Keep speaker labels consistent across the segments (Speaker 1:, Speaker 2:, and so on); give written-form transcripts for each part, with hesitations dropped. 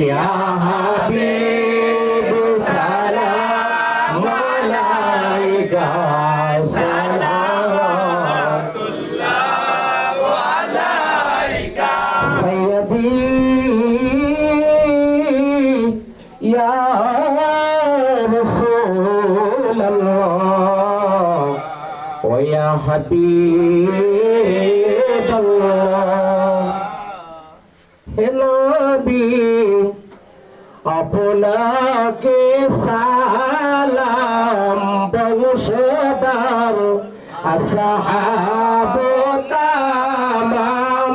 Speaker 1: या हबीब सलाम अलैका सलावतुल्लाह अलैका सय्यदी या रसूल अल्लाह व या हबीब अल्लाह हे नबी আপনাকে সালাম বংশধর আসহাব তামাম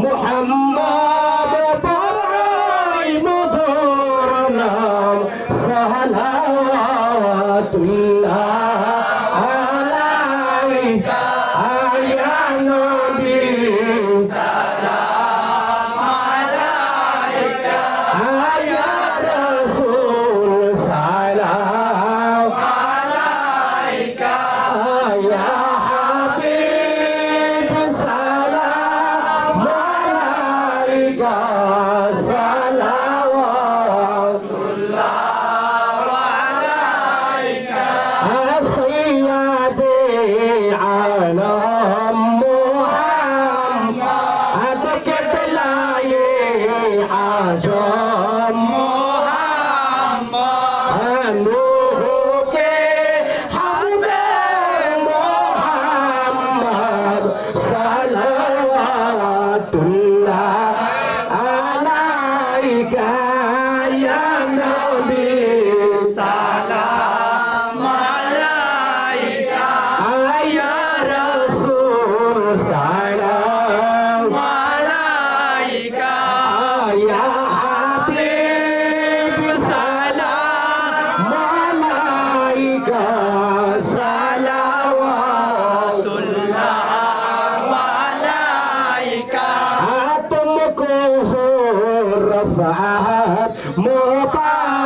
Speaker 1: মুহাম্মদ বড়ই মধুর নাম সালাওয়াতুল্লাহ আলাইকা ইয়া নবী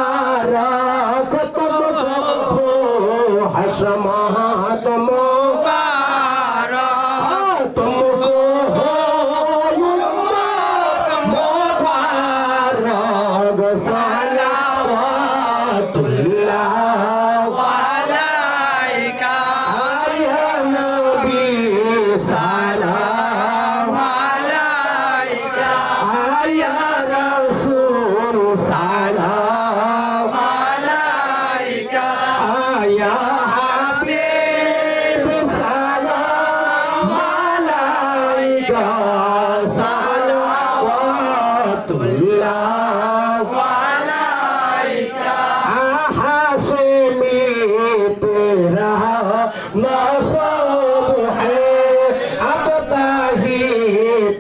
Speaker 1: मुबारक तुमको हशमत मुबारक तुमको मुबारक सलावतुल्लाह अलैका या नबी सलाम अलैका या रसूल सलाम अलैका या हबीब सलाम अलैका सलावतुल्लाह अलैका हाशिमी तेरा नसब है अब ताही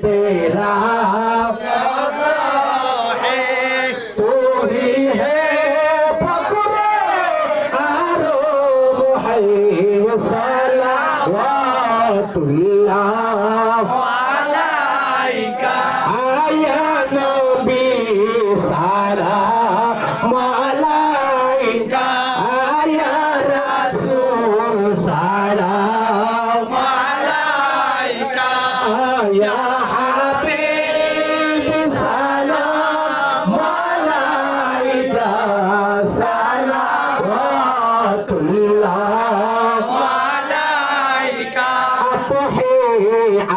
Speaker 1: तेरा सलावतुल्लाह अलैका या नबी सलाम अलैका या रसूल सलाम अलैका या हबीब सलाम अलैका सलावतुल्लाह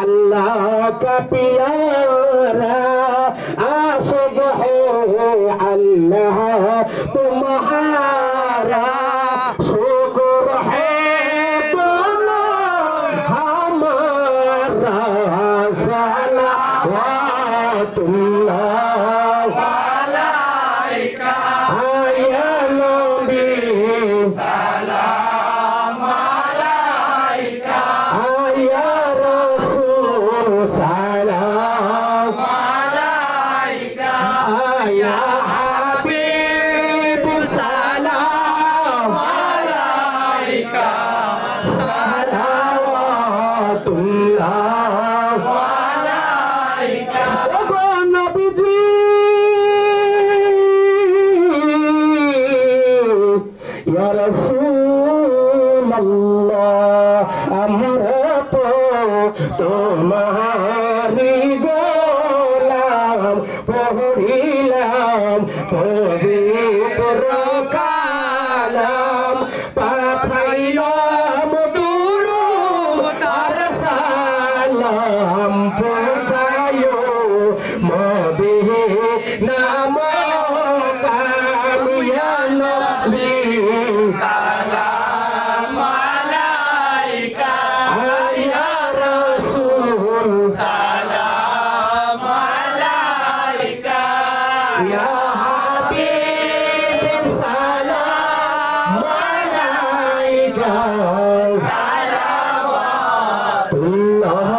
Speaker 1: अल्लाह का प्यारा आशिक है अल्लाह तुम्हारा शुक्र है दोनों हमारा सलावतुल्लाह अलैका या नबी सलाम अलैका या सलाम अलैका या हबीब सलाम अलैका सलावतुल्लाह अलैका ओ नबी जी या रसूल अल्लाह हमरा तो तुम्हारी गोलाम पहुँचीला পবিত্র কালাম পাঠাইলাম দুরূদ আর সালাম পৌঁছায়ো মদিনা মুকামিয়া নবী সালাম আলাইকা ইয়া রাসূল সালাম আলাইকা ইয়া হাবিব সালাম আলাইকা সালাওয়াতুল্লাহ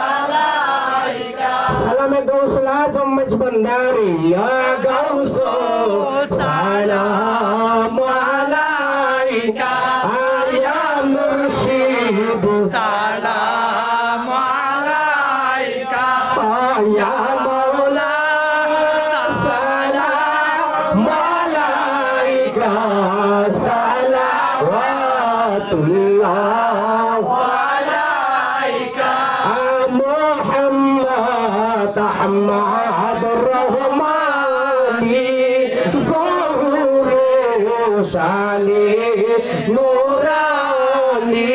Speaker 1: আলাইকা সালামে গৌসুল আজম মজবন্দারি ইয়া গৌসু সালাম আলাইকা ইয়া মুর্শিদ সালাম আলাইকা ইয়া মাওলা সালাম আলাইকা সালাওয়াতুল্লাহ আলাইকা মুহাম্মদ আহমদুর রহমানি ظهور শানে নূরানি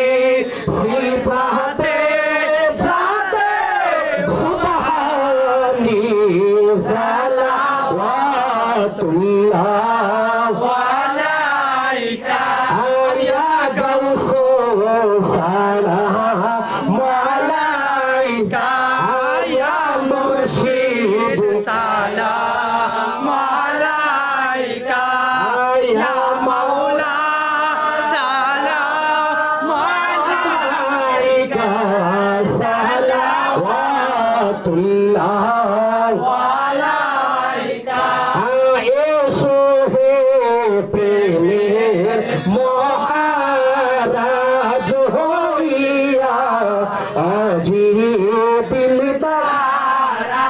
Speaker 1: সিফাতে জাতে সুবহানি সালাওয়াতুল্লাহ আলাইকা ইয়া গাউসু সালাম আলাইকা ইয়া মুর্শিদ সালাম আলাইকা ইয়া মাওলা সালাম আলাইকা সালাওয়াতুল্লাহ আলাইকা এসো হে প্রেমের মহারাজ হইয়া আজি দিলদারা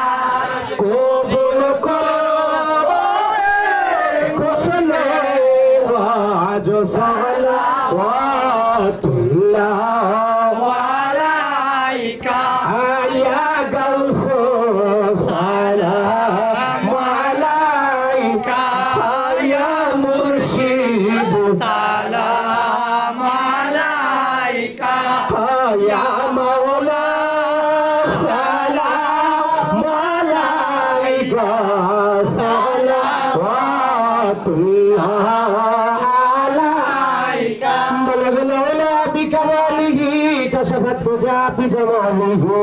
Speaker 1: কবুল করো কোশনে আজ সালাওয়াতুল্লাহ আলাইকা ইয়া গাউসু সালাম আলাইকা ইয়া মুর্শিদ সালাম আলাইকা ইয়া মাওলা সালাম আলাইকা সালাওয়াতুল্লাহ আলাইকা বলগল ওলা বিকামালিহি কাশাফাত তুজা বিজামালিহি